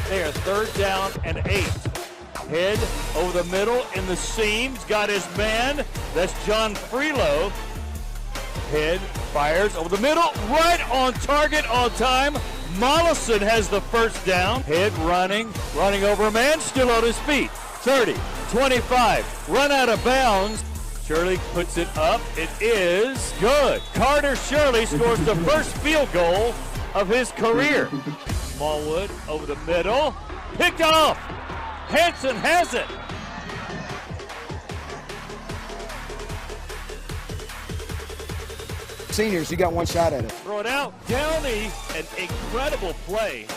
They are 3rd down and 8. Head over the middle in the seams, got his man. That's John Freelow. Head fires over the middle, right on target, on time. Mollison has the 1st down. Head running over a man, still on his feet. 30, 25, run out of bounds. Shirley puts it up. It is good. Carter Shirley scores the first field goal of his career. Smallwood over the middle, picked off. Hanson has it. Seniors, you got one shot at it. Throw it out. Downey, an incredible play.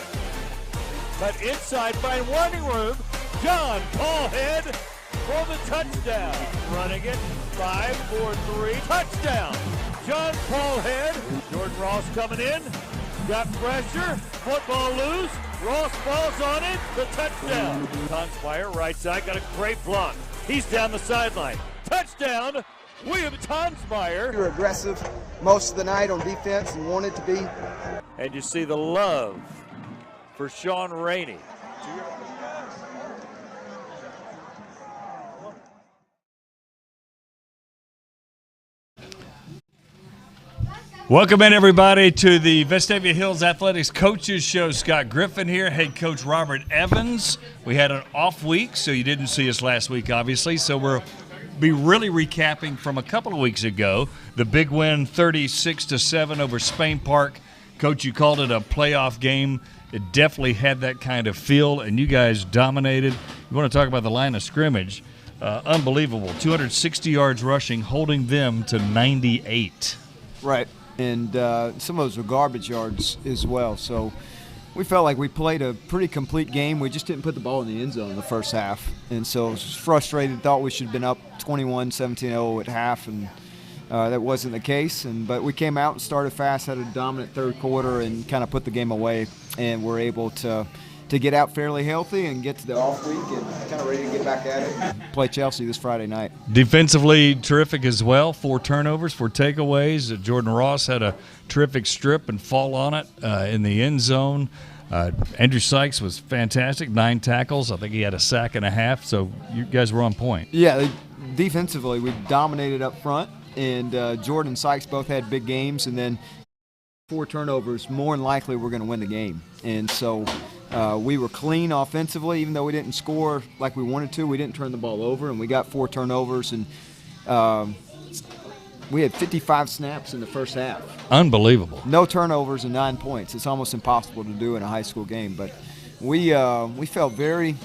But inside by running room, John Paulhead for the touchdown. Running it, 5-4-3, touchdown. John Paulhead. Jordan Ross coming in, got pressure, football loose. Ross falls on it, the touchdown. Tonsmeyer, right side, got a great block. He's down the sideline. Touchdown, William Tonsmeyer. We were aggressive most of the night on defense and wanted to be. And you see the love for Sean Rainey. Welcome in, everybody, to the Vestavia Hills Athletics Coaches Show. Scott Griffin here, head coach Robert Evans. We had an off week, so you didn't see us last week, obviously. So we'll be really recapping from a couple of weeks ago. The big win, 36-7 over Spain Park. Coach, you called it a playoff game. It definitely had that kind of feel, and you guys dominated. You want to talk about the line of scrimmage. Unbelievable. 260 yards rushing, holding them to 98. Right. And some of those were garbage yards as well. So we felt like we played a pretty complete game. We just didn't put the ball in the end zone in the first half. And so I was frustrated, thought we should have been up 21-17-0 at half, and that wasn't the case. But we came out and started fast, had a dominant third quarter, and kind of put the game away. And we're able to get out fairly healthy and get to the off week and kind of ready to get back at it. Play Chelsea this Friday night. Defensively terrific as well. 4 turnovers, 4 takeaways. Jordan Ross had a terrific strip and fall on it in the end zone. Andrew Sykes was fantastic, 9 tackles. I think he had a sack and a half, so you guys were on point. Yeah, defensively we dominated up front, and Jordan and Sykes both had big games, and then 4 turnovers, more than likely we're going to win the game. And so we were clean offensively, even though we didn't score like we wanted to. We didn't turn the ball over, and we got 4 turnovers, and we had 55 snaps in the first half. Unbelievable. No turnovers and 9 points. It's almost impossible to do in a high school game. But we felt very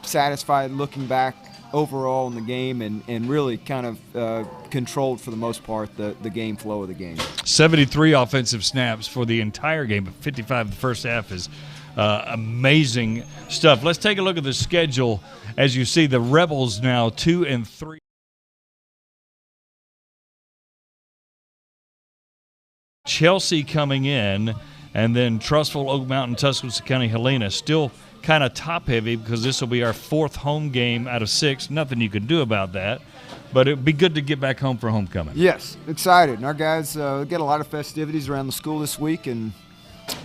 satisfied looking back overall in the game, and really kind of controlled for the most part the game flow of the game. 73 offensive snaps for the entire game, but 55 in the first half is amazing stuff. Let's take a look at the schedule. As you see, the Rebels now 2-3. Chelsea coming in, and then Trussville, Oak Mountain, Tuscaloosa County, Helena still kind of top-heavy because this will be our 4th home game out of 6. Nothing you can do about that, but it would be good to get back home for homecoming. Yes, excited. And our guys get a lot of festivities around the school this week, and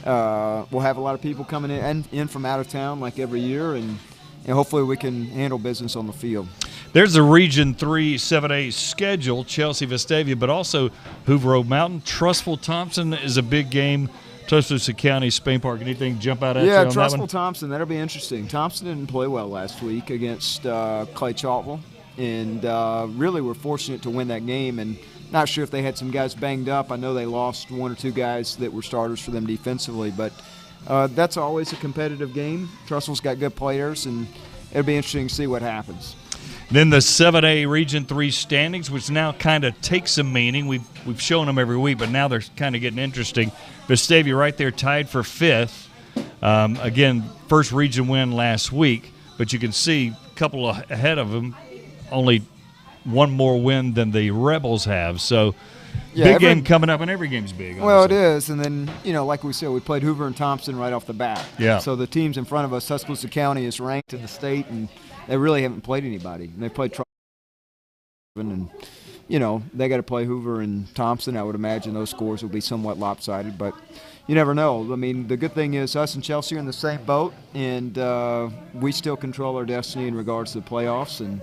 we'll have a lot of people coming in from out of town like every year, and hopefully we can handle business on the field. There's the Region 3 7A schedule, Chelsea, Vestavia, but also Hoover, Oak Mountain. Trussville, Thompson is a big game. Tuscaloosa County, Spain Park. Anything jump out at you on that one? Trussville, Thompson, that'll be interesting. Thompson didn't play well last week against Clay Chalkville, and really we're fortunate to win that game, and not sure if they had some guys banged up. I know they lost 1 or 2 guys that were starters for them defensively, but that's always a competitive game. Trussville's got good players, and it'll be interesting to see what happens. Then the 7A Region 3 standings, which now kind of take some meaning. We've shown them every week, but now they're kind of getting interesting. Vestavia right there tied for 5th. Again, first region win last week, but you can see a couple ahead of them, only 1 more win than the Rebels have. So big game coming up, and every game's big. Well, honestly. it is, and then, like we said, we played Hoover and Thompson right off the bat. Yeah. So the teams in front of us, Tuscaloosa County is ranked in the state, and they really haven't played anybody. And they played Trussville, and they got to play Hoover and Thompson. I would imagine those scores will be somewhat lopsided, but you never know. I mean, the good thing is us and Chelsea are in the same boat, and we still control our destiny in regards to the playoffs, and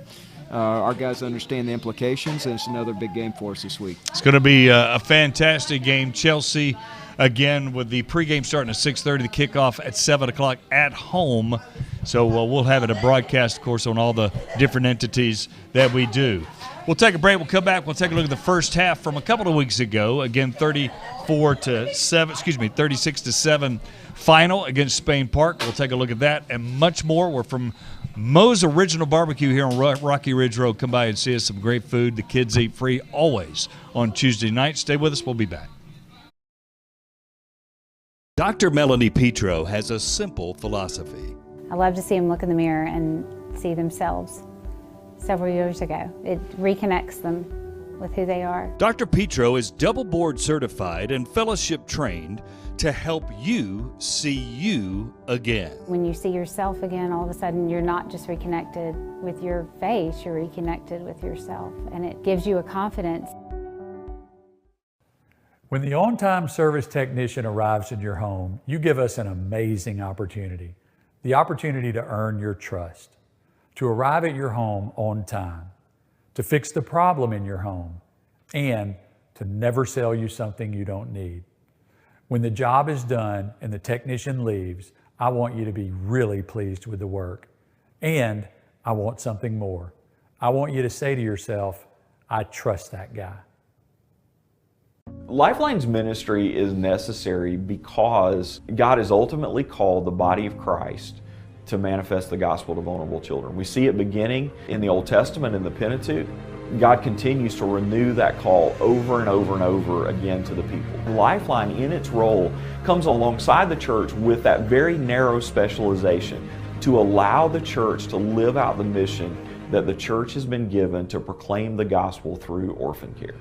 our guys understand the implications, and it's another big game for us this week. It's going to be a fantastic game. Chelsea, again, with the pregame starting at 6:30, the kickoff at 7 o'clock at home. So we'll have it a broadcast, of course, on all the different entities that we do. We'll take a break. We'll come back. We'll take a look at the first half from a couple of weeks ago. Again, 36-7 final against Spain Park. We'll take a look at that and much more. We're from Moe's Original Barbecue here on Rocky Ridge Road. Come by and see us. Some great food. The kids eat free always on Tuesday night. Stay with us. We'll be back. Dr. Melanie Petro has a simple philosophy. I love to see them look in the mirror and see themselves several years ago. It reconnects them with who they are. Dr. Petro is double board certified and fellowship trained to help you see you again. When you see yourself again, all of a sudden you're not just reconnected with your face, you're reconnected with yourself, and it gives you a confidence. When the on-time service technician arrives in your home, you give us an amazing opportunity. The opportunity to earn your trust, to arrive at your home on time, to fix the problem in your home, and to never sell you something you don't need. When the job is done and the technician leaves, I want you to be really pleased with the work. And I want something more. I want you to say to yourself, I trust that guy. Lifeline's ministry is necessary because God has ultimately called the body of Christ to manifest the gospel to vulnerable children. We see it beginning in the Old Testament in the Pentateuch. God continues to renew that call over and over and over again to the people. Lifeline, in its role, comes alongside the church with that very narrow specialization to allow the church to live out the mission that the church has been given to proclaim the gospel through orphan care.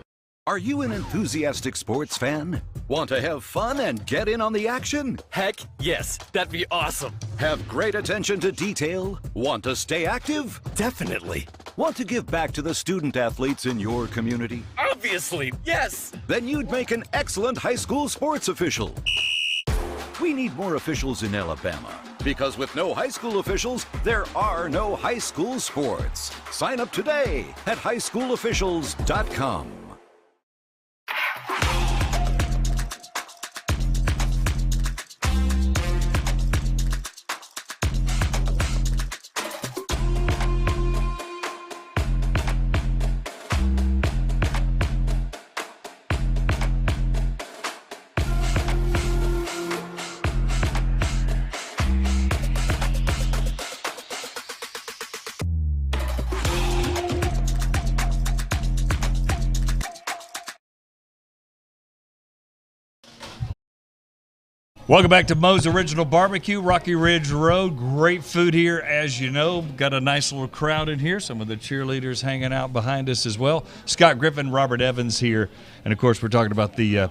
Are you an enthusiastic sports fan? Want to have fun and get in on the action? Heck, yes. That'd be awesome. Have great attention to detail? Want to stay active? Definitely. Want to give back to the student athletes in your community? Obviously, yes. Then you'd make an excellent high school sports official. We need more officials in Alabama, because with no high school officials, there are no high school sports. Sign up today at highschoolofficials.com. Welcome back to Moe's Original Barbecue, Rocky Ridge Road. Great food here, as you know. Got a nice little crowd in here. Some of the cheerleaders hanging out behind us as well. Scott Griffin, Robert Evans here. And, of course, we're talking about the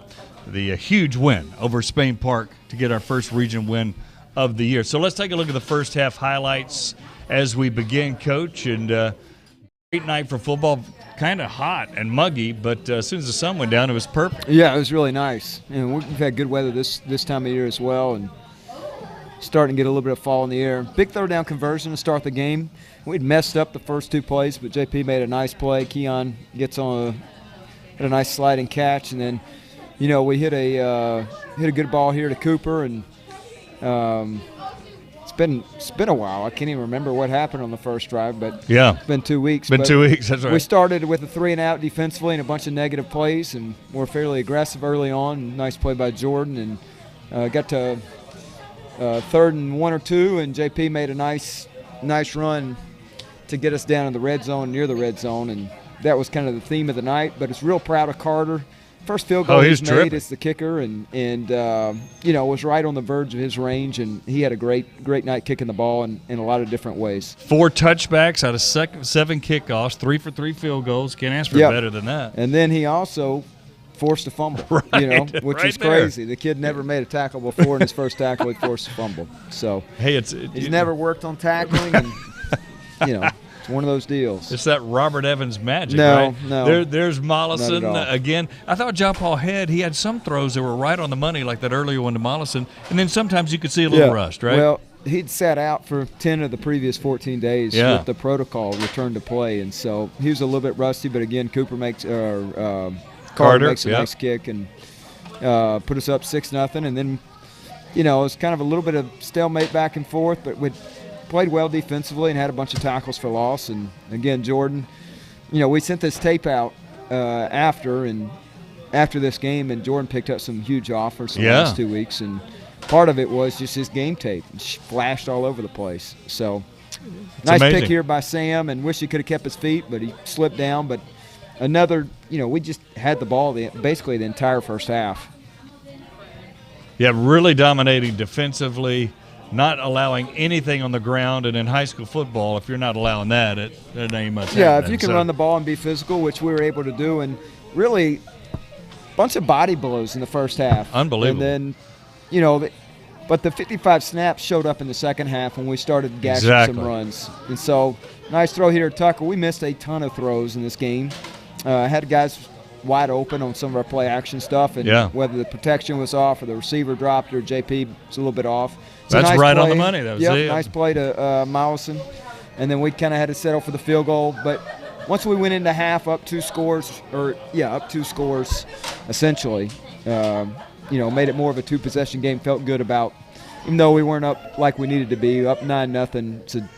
huge win over Spain Park to get our first region win of the year. So let's take a look at the first half highlights as we begin, Coach. And great night for football. Kind of hot and muggy, but as soon as the sun went down, it was perfect. Yeah, it was really nice. And we've had good weather this time of year as well, and starting to get a little bit of fall in the air. Big third down conversion to start the game. We'd messed up the first two plays, but JP made a nice play. Keon gets on a nice sliding catch, and then, we hit a good ball here to Cooper, and it's been a while. I can't even remember what happened on the first drive, but yeah, it's been 2 weeks. Been 2 weeks, that's right. We started with a 3-and-out defensively and a bunch of negative plays, and we're fairly aggressive early on. Nice play by Jordan, and got to 3rd and 1 or 2, and JP made a nice run to get us down in the red zone, near the red zone, and that was kind of the theme of the night. But it's real proud of Carter. First field goal he's made is the kicker, and was right on the verge of his range, and he had a great night kicking the ball in a lot of different ways. 4 touchbacks out of 7 kickoffs, 3 for 3 field goals. Can't ask for better than that. And then he also forced a fumble, which is crazy. The kid never made a tackle before, in his first tackle he forced a fumble. So hey, he's never worked on tackling, and It's one of those deals. It's that Robert Evans magic, No, right? no. There's Mollison Not at all. again. I thought John Paul he had some throws that were right on the money, like that earlier one to Mollison, and then sometimes you could see a little rust, right? Well, he'd sat out for 10 of the previous 14 days Yeah. with the protocol return to play, and so he was a little bit rusty. But again, Carter makes a nice kick and put us up 6-0, and then it was kind of a little bit of stalemate back and forth, but we played well defensively and had a bunch of tackles for loss. And again, Jordan, we sent this tape out after this game, and Jordan picked up some huge offers the last 2 weeks, and part of it was just his game tape. It flashed all over the place. So nice amazing. pick here by Sam, and wish he could have kept his feet, but he slipped down. But another, we just had the ball basically the entire first half. Yeah, really dominating defensively, not allowing anything on the ground. And in high school football, if you're not allowing that, it ain't much Yeah, happening. if you can run the ball and be physical, which we were able to do, and really a bunch of body blows in the first half. Unbelievable. And then, but the 55 snaps showed up in the second half when we started gashing some runs. And so, nice throw here, Tucker. We missed a ton of throws in this game. Had guys wide open on some of our play action stuff, and whether the protection was off or the receiver dropped or JP was a little bit off. So That's nice right on play. the money. That was Yep, it. nice play to Mollison. And then we kind of had to settle for the field goal. But once we went into half up 2 scores, essentially, made it more of a 2-possession game. Felt good about, even though we weren't up like we needed to be, up 9-0. It's a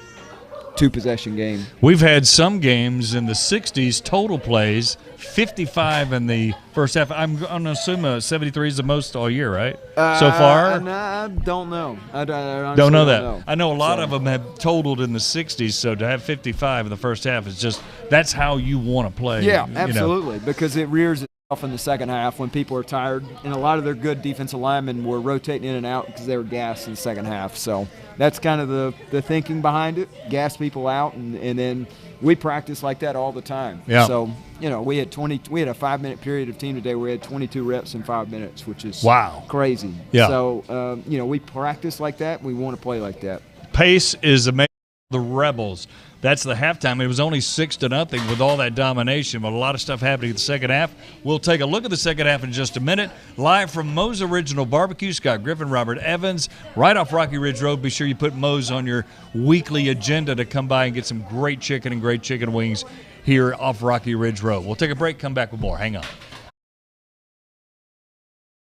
2-possession game. We've had some games in the 60s total plays, 55 in the first half. I'm going to assume 73 is the most all year, right? So far? I don't know. I Don't know that. Know. I know a lot of them have totaled in the 60s, so to have 55 in the first half is just – that's how you want to play. Yeah, absolutely, because it rears itself in the second half when people are tired, and a lot of their good defensive linemen were rotating in and out because they were gassed in the second half. So that's kind of the thinking behind it, gas people out, and then we practice like that all the time. Yeah. So, we had a 5-minute period of team today where we had 22 reps in 5 minutes, which is crazy. Yeah. So, we practice like that. We want to play like that. Pace is amazing. The Rebels. That's the halftime. It was only 6-0 with all that domination, but a lot of stuff happening in the second half. We'll take a look at the second half in just a minute. Live from Moe's Original Barbecue, Scott Griffin, Robert Evans, right off Rocky Ridge Road. Be sure you put Moe's on your weekly agenda to come by and get some great chicken and great chicken wings here off Rocky Ridge Road. We'll take a break, come back with more. Hang on.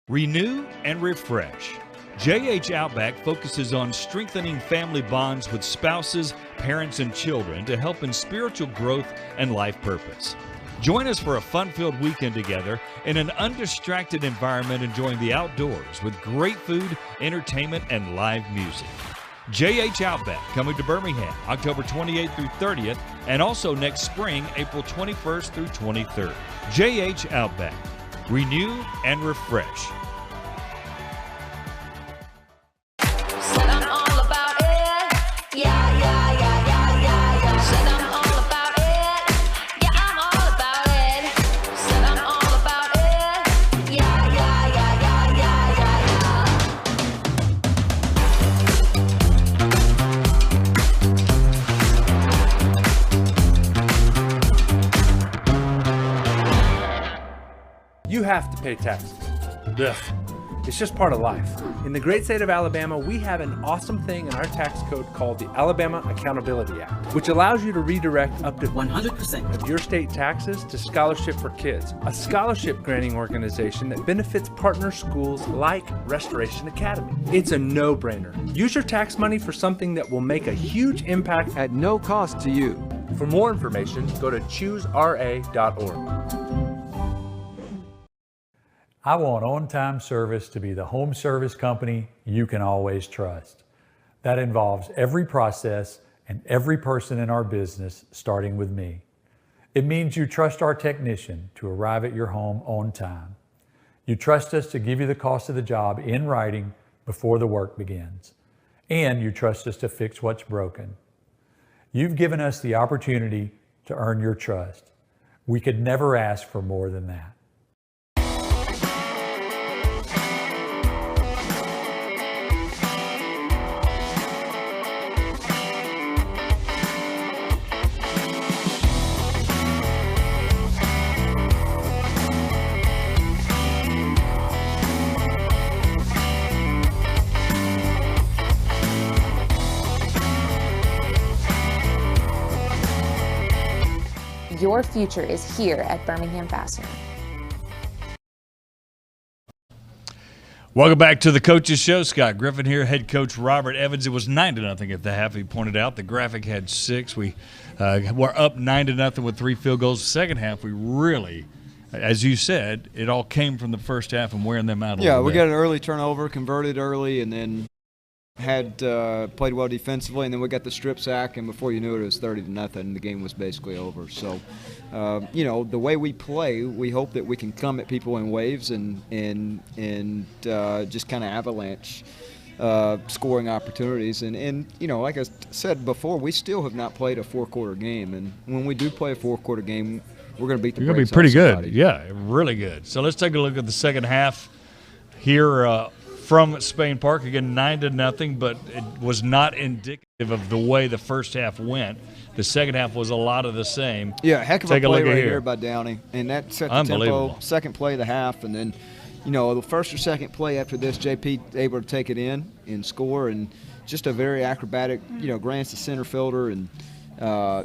Renew and refresh. JH Outback focuses on strengthening family bonds with spouses, parents, and children to help in spiritual growth and life purpose. Join us for a fun-filled weekend together in an undistracted environment, enjoying the outdoors with great food, entertainment, and live music. JH Outback, coming to Birmingham October 28th through 30th, and also next spring, April 21st through 23rd. JH Outback. Renew and refresh. You have to pay taxes. Ugh. It's just part of life. In the great state of Alabama, we have an awesome thing in our tax code called the Alabama Accountability Act, which allows you to redirect up to 100% of your state taxes to Scholarship for Kids, a scholarship granting organization that benefits partner schools like Restoration Academy. It's a no-brainer. Use your tax money for something that will make a huge impact At no cost to you. For more information, go to choosera.org. I want on-time service to be the home service company you can always trust. That involves every process and every person in our business, starting with me. It means you trust our technician to arrive at your home on time. You trust us to give you the cost of the job in writing before the work begins. And you trust us to fix what's broken. You've given us the opportunity to earn your trust. We could never ask for more than that. your future is here at Birmingham Fastener. Welcome back to the Coaches Show. Scott Griffin here, head coach Robert Evans. It was 9-0 at the half. He pointed out the graphic had 6. We were up 9-0 with 3 field goals. Second half, we really, as you said, it all came from the first half and wearing them out a little bit. Yeah, we got an early turnover, converted early, and then had played well defensively, and then we got the strip sack, and before you knew it, it was 30-0, and the game was basically over. So, the way we play, we hope that we can come at people in waves and just kind of avalanche scoring opportunities. And like I said before, we still have not played a 4-quarter game, and when we do play a 4-quarter game, we're going to beat the brakes off somebody. You're going to be pretty good. Yeah, really good. So let's take a look at the second half here from Spain Park. Again, 9-0, but it was not indicative of the way the first half went. The second half was a lot of the same. Yeah, heck of a play right here by Downey. And that set the tempo, second play of the half. And then, the first or second play after this, JP able to take it in and score. And just a very acrobatic, grants the center fielder and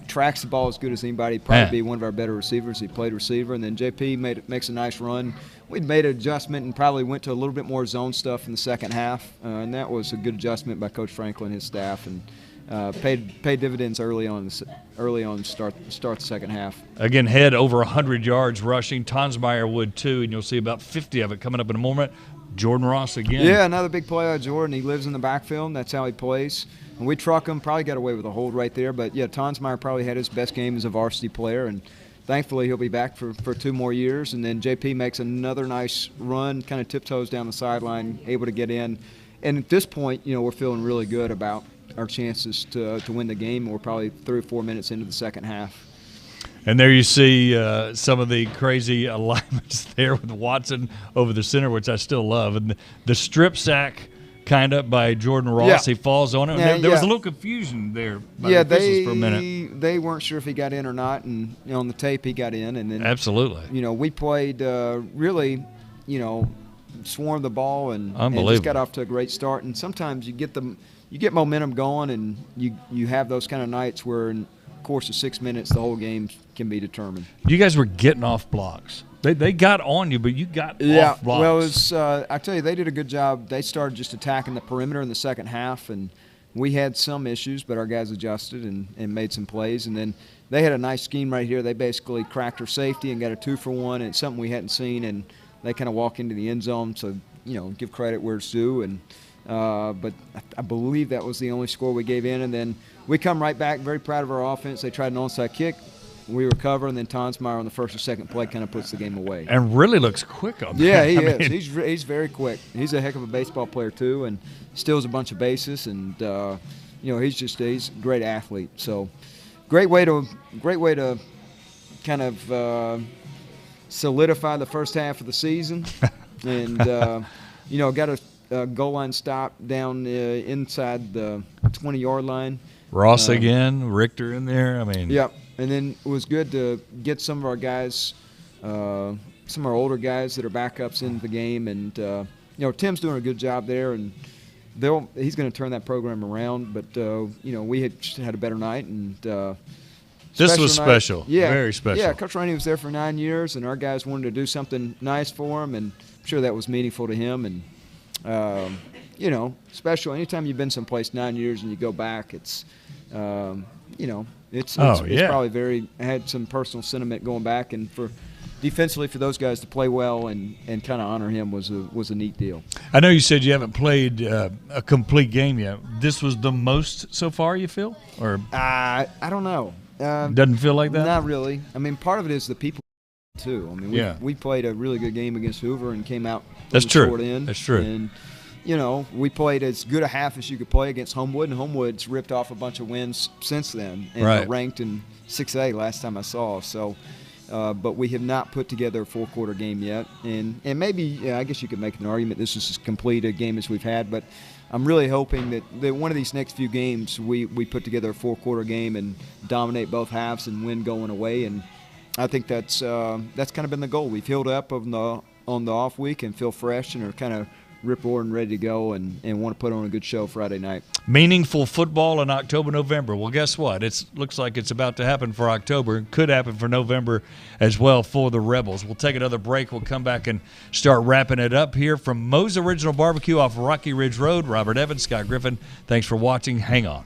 tracks the ball as good as anybody. Probably be one of our better receivers. He played receiver. And then JP makes a nice run. We'd made an adjustment and probably went to a little bit more zone stuff in the second half. And that was a good adjustment by Coach Franklin and his staff. And paid dividends early on start the second half. Again, Head over 100 yards rushing. Tonsmeyer would too, and you'll see about 50 of it coming up in a moment. Jordan Ross again. Yeah, another big play by Jordan. He lives in the backfield, and that's how he plays. And we truck him, probably got away with a hold right there. But, yeah, Tonsmeyer probably had his best game as a varsity player, and thankfully he'll be back for 2 more years. And then JP makes another nice run, kind of tiptoes down the sideline, able to get in. And at this point, we're feeling really good about our chances to win the game. We're probably 3 or 4 minutes into the second half. And there you see some of the crazy alignments there with Watson over the center, which I still love. And the strip sack kind of by Jordan Ross, he falls on it. Yeah, there was a little confusion there by the officials for a minute. They weren't sure if he got in or not, and on the tape he got in. And then absolutely, we played really, swarmed the ball and just got off to a great start. And sometimes you get momentum going, and you have those kind of nights where in the course of 6 minutes the whole game can be determined. You guys were getting off blocks. They got on you, but you got off blocks. Well, it was, I tell you, they did a good job. They started just attacking the perimeter in the second half, and we had some issues, but our guys adjusted and made some plays. And then they had a nice scheme right here. They basically cracked our safety and got a 2-for-1, and it's something we hadn't seen, and they kind of walk into the end zone. So, give credit where it's due. And but I believe that was the only score we gave in. And then we come right back, very proud of our offense. They tried an onside kick. We recover, and then Tonsmeyer on the first or second play kind of puts the game away. And really looks quick on that. Yeah, he is. He's very quick. He's a heck of a baseball player too, and steals a bunch of bases. And he's a great athlete. So great way to kind of solidify the first half of the season. And got a goal line stop down inside the 20-yard line. Ross again, Richter in there. Yep. And then it was good to get some of our guys, some of our older guys that are backups into the game. And, Tim's doing a good job there, and he's going to turn that program around. But, we had a better night. And this was special. Yeah. Very special. Yeah, Coach Rainey was there for 9 years, and our guys wanted to do something nice for him, and I'm sure that was meaningful to him. And, special. Anytime you've been someplace 9 years and you go back, it's it's probably had some personal sentiment going back, and for defensively for those guys to play well and kind of honor him was a neat deal. I know you said you haven't played a complete game yet. This was the most so far, you feel? Or I don't know. Doesn't feel like that? Not really. Part of it is the people too. We played a really good game against Hoover and came out on the short end. That's true. And we played as good a half as you could play against Homewood, and Homewood's ripped off a bunch of wins since then, and ranked in 6A last time I saw. So, but we have not put together a 4-quarter game yet, and maybe I guess you could make an argument this is as complete a game as we've had. But I'm really hoping that one of these next few games we put together a 4-quarter game and dominate both halves and win going away. And I think that's kind of been the goal. We've healed up on the off week and feel fresh and are kind of rip-roaring, ready to go, and want to put on a good show Friday night. Meaningful football in October, November. Well, guess what? It looks like it's about to happen for October. It could happen for November as well for the Rebels. We'll take another break. We'll come back and start wrapping it up here from Moe's Original Barbecue off Rocky Ridge Road. Robert Evans, Scott Griffin, thanks for watching. Hang on.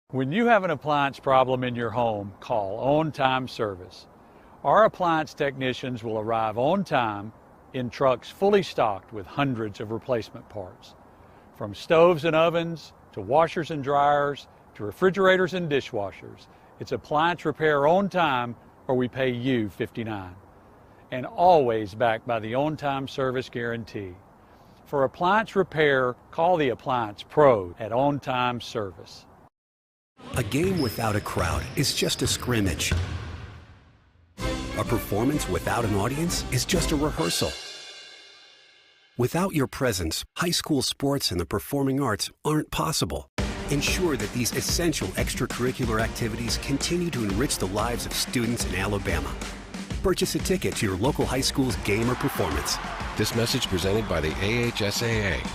When you have an appliance problem in your home, call On Time Service. Our appliance technicians will arrive on time in trucks fully stocked with hundreds of replacement parts. From stoves and ovens to washers and dryers to refrigerators and dishwashers, it's appliance repair on time or we pay you $59. And always backed by the On Time Service guarantee. For appliance repair, call the Appliance Pro at On Time Service. A game without a crowd is just a scrimmage. A performance without an audience is just a rehearsal. Without your presence, high school sports and the performing arts aren't possible. Ensure that these essential extracurricular activities continue to enrich the lives of students in Alabama. Purchase a ticket to your local high school's game or performance. This message presented by the AHSAA.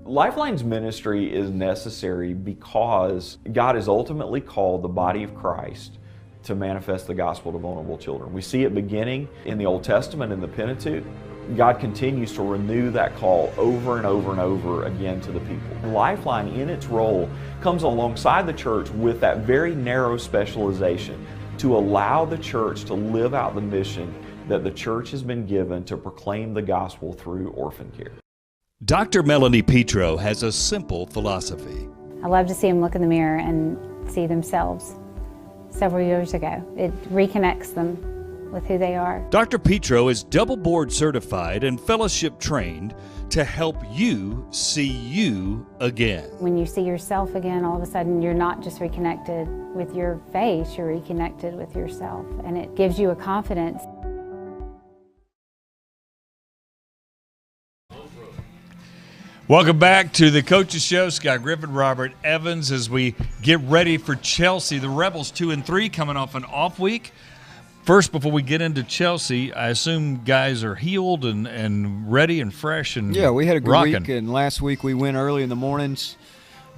Lifeline's ministry is necessary because God has ultimately called the body of Christ to manifest the gospel to vulnerable children. We see it beginning in the Old Testament in the Pentateuch. God continues to renew that call over and over and over again to the people. Lifeline, in its role, comes alongside the church with that very narrow specialization to allow the church to live out the mission that the church has been given to proclaim the gospel through orphan care. Dr. Melanie Petro has a simple philosophy. I love to see them look in the mirror and see themselves several years ago. It reconnects them with who they are. Dr. Petro is double board certified and fellowship trained to help you see you again. When you see yourself again, all of a sudden you're not just reconnected with your face, you're reconnected with yourself, and it gives you a confidence. Welcome back to the Coaches Show. Scott Griffin, Robert Evans, as we get ready for Chelsea. The Rebels 2-3 coming off an off week. First, before we get into Chelsea, I assume guys are healed and ready and fresh and yeah, we had a good rocking. week, and last week we went early in the mornings,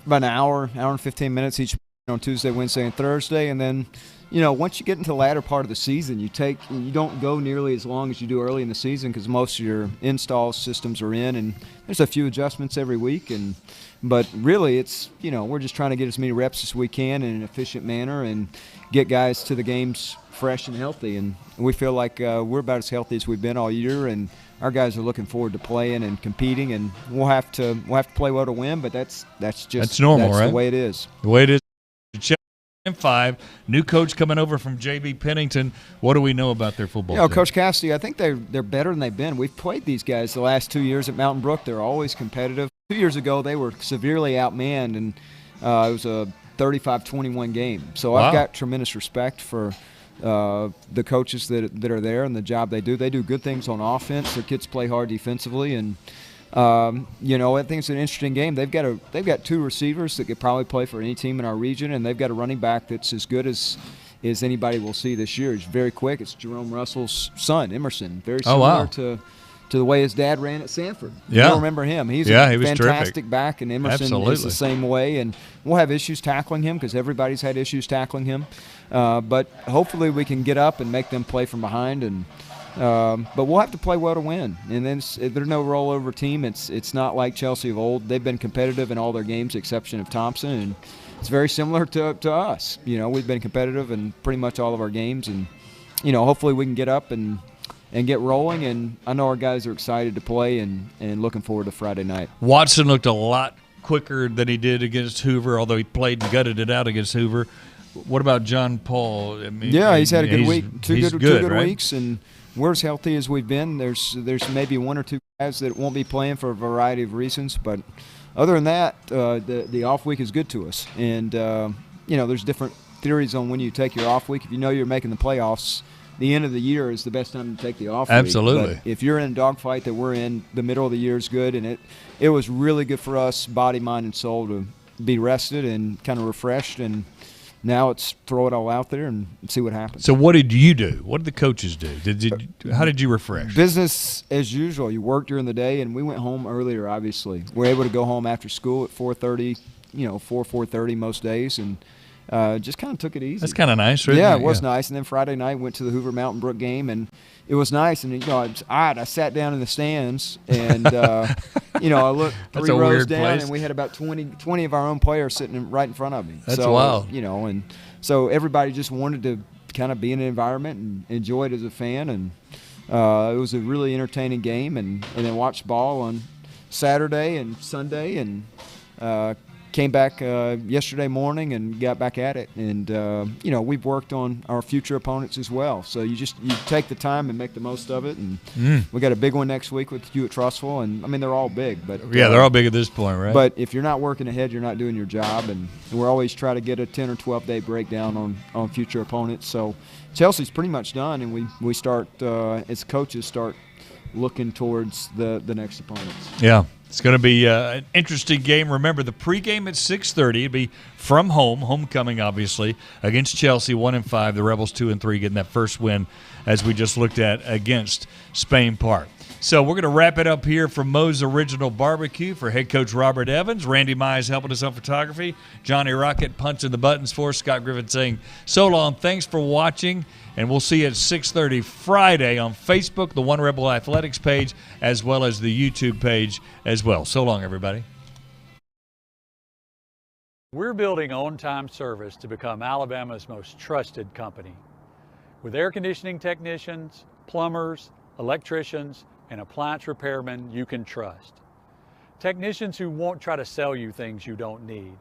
about an hour and 15 minutes each on Tuesday, Wednesday, and Thursday, and then once you get into the latter part of the season, you don't go nearly as long as you do early in the season because most of your install systems are in, and there's a few adjustments every week. But really, it's we're just trying to get as many reps as we can in an efficient manner and get guys to the games fresh and healthy. And we feel like we're about as healthy as we've been all year, and our guys are looking forward to playing and competing. And we'll have to play well to win, but that's normal, that's right? the way it is. The way it is. 5, new coach coming over from J.B. Pennington. What do we know about their football team? Coach Cassidy, I think they're better than they've been. We've played these guys the last 2 years at Mountain Brook. They're always competitive. 2 years ago, they were severely outmanned, and it was a 35-21 game. So wow. I've got tremendous respect for the coaches that are there and the job they do. They do good things on offense. Their kids play hard defensively, and I think it's an interesting game. They've got two receivers that could probably play for any team in our region, and they've got a running back that's as good as anybody will see this year. He's very quick. It's Jerome Russell's son, Emerson. Very similar to the way his dad ran at Sanford. Yeah. You'll remember him. He was fantastic terrific. Back, and Emerson is the same way. And we'll have issues tackling him because everybody's had issues tackling him. But hopefully we can get up and make them play from behind. And but we'll have to play well to win. And then there's no rollover team. It's not like Chelsea of old. They've been competitive in all their games, exception of Thompson. And it's very similar to us. We've been competitive in pretty much all of our games. And, hopefully we can get up and get rolling. And I know our guys are excited to play and looking forward to Friday night. Watson looked a lot quicker than he did against Hoover, although he played and gutted it out against Hoover. What about John Paul? I mean, yeah, he's had a good week, two good right? weeks, and we're as healthy as we've been. There's maybe one or two guys that won't be playing for a variety of reasons, but other than that, the off week is good to us. And there's different theories on when you take your off week. If you know you're making the playoffs, the end of the year is the best time to take the off week. Absolutely. But if you're in a dogfight that we're in, the middle of the year is good, and it was really good for us, body, mind, and soul, to be rested and kind of refreshed. And now it's throw it all out there and see what happens. So what did you do? What did the coaches do? How did you refresh? Business as usual. You work during the day, and we went home earlier, obviously. We're able to go home after school at 4:30, 4:30 most days, and just kind of took it ezy. That's kind of nice, right? Yeah, it was nice. And then Friday night went to the Hoover Mountain Brook game, and it was nice. And I sat down in the stands, and I looked three rows down, place. and we had about 20 of our own players sitting right in front of me. That's wild. And so everybody just wanted to kind of be in an environment and enjoy it as a fan, and it was a really entertaining game. And then watched ball on Saturday and Sunday, and came back yesterday morning and got back at it. And we've worked on our future opponents as well. So you take the time and make the most of it. And we got a big one next week with Hewitt-Trussville, and I mean they're all big, but they're all big at this point, right? But if you're not working ahead, you're not doing your job. And we're always trying to get a 10 or 12 day breakdown on future opponents. So Chelsea's pretty much done, and we start as coaches start looking towards the next opponents. Yeah. It's going to be an interesting game. Remember, the pregame at 6:30. It'll be from home, homecoming, obviously, against Chelsea, 1-5. The Rebels 2-3, getting that first win, as we just looked at, against Spain Park. So we're going to wrap it up here from Moe's Original Barbecue for head coach Robert Evans. Randy Mize helping us on photography. Johnny Rocket punching the buttons for us. Scott Griffin saying so long. Thanks for watching. And we'll see you at 6:30 Friday on Facebook, the One Rebel Athletics page, as well as the YouTube page as well. So long, everybody. We're building on-time service to become Alabama's most trusted company. With air conditioning technicians, plumbers, electricians, and appliance repairmen you can trust. Technicians who won't try to sell you things you don't need,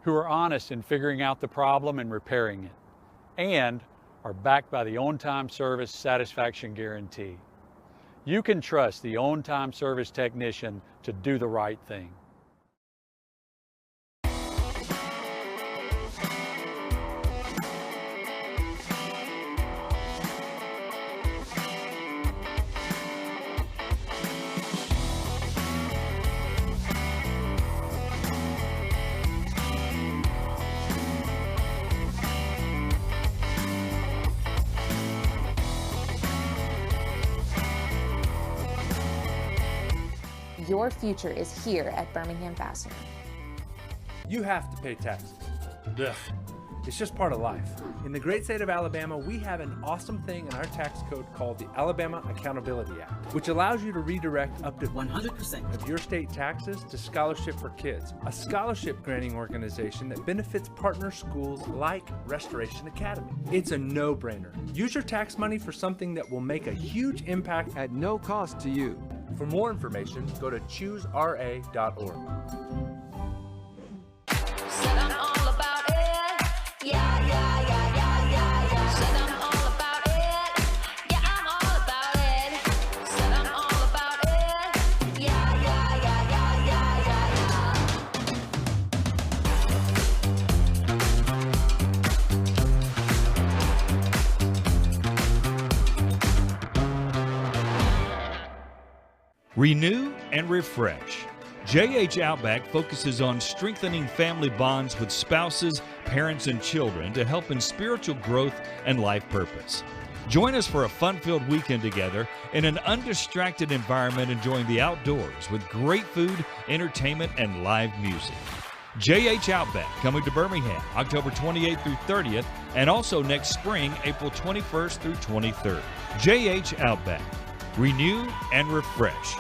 who are honest in figuring out the problem and repairing it, and are backed by the on-time service satisfaction guarantee. You can trust the on-time service technician to do the right thing. Your future is here at Birmingham Fastener. You have to pay taxes. Ugh. It's just part of life. In the great state of Alabama, we have an awesome thing in our tax code called the Alabama Accountability Act, which allows you to redirect up to 100% of your state taxes to Scholarship for Kids, a scholarship granting organization that benefits partner schools like Restoration Academy. It's a no-brainer. Use your tax money for something that will make a huge impact at no cost to you. For more information, go to choosera.org. Renew and refresh. JH Outback focuses on strengthening family bonds with spouses, parents, and children to help in spiritual growth and life purpose. Join us for a fun-filled weekend together in an undistracted environment, enjoying the outdoors with great food, entertainment, and live music. JH Outback, coming to Birmingham October 28th through 30th, and also next spring, April 21st through 23rd. JH Outback. Renew and refresh.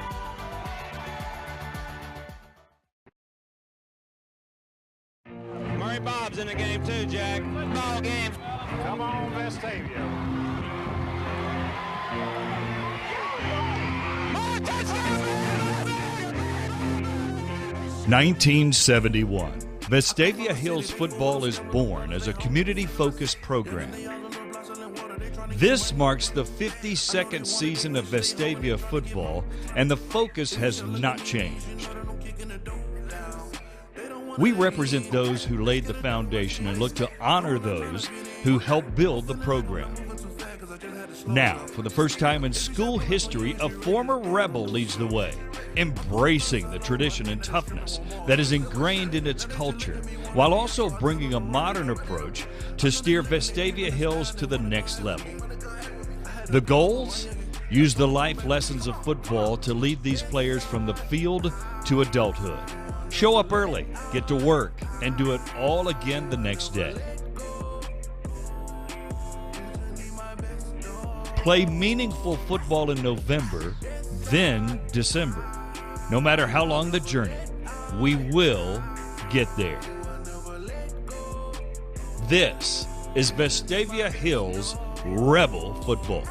Murray Bob's in the game too, Jack. Football game. Come on, Vestavia. 1971. Vestavia Hills Football is born as a community-focused program. This marks the 52nd season of Vestavia football, and the focus has not changed. We represent those who laid the foundation and look to honor those who helped build the program. Now, for the first time in school history, a former Rebel leads the way, embracing the tradition and toughness that is ingrained in its culture, while also bringing a modern approach to steer Vestavia Hills to the next level. The goals? Use the life lessons of football to lead these players from the field to adulthood. Show up early, get to work, and do it all again the next day. Play meaningful football in November, then December. No matter how long the journey, we will get there. This is Vestavia Hills Rebel Football.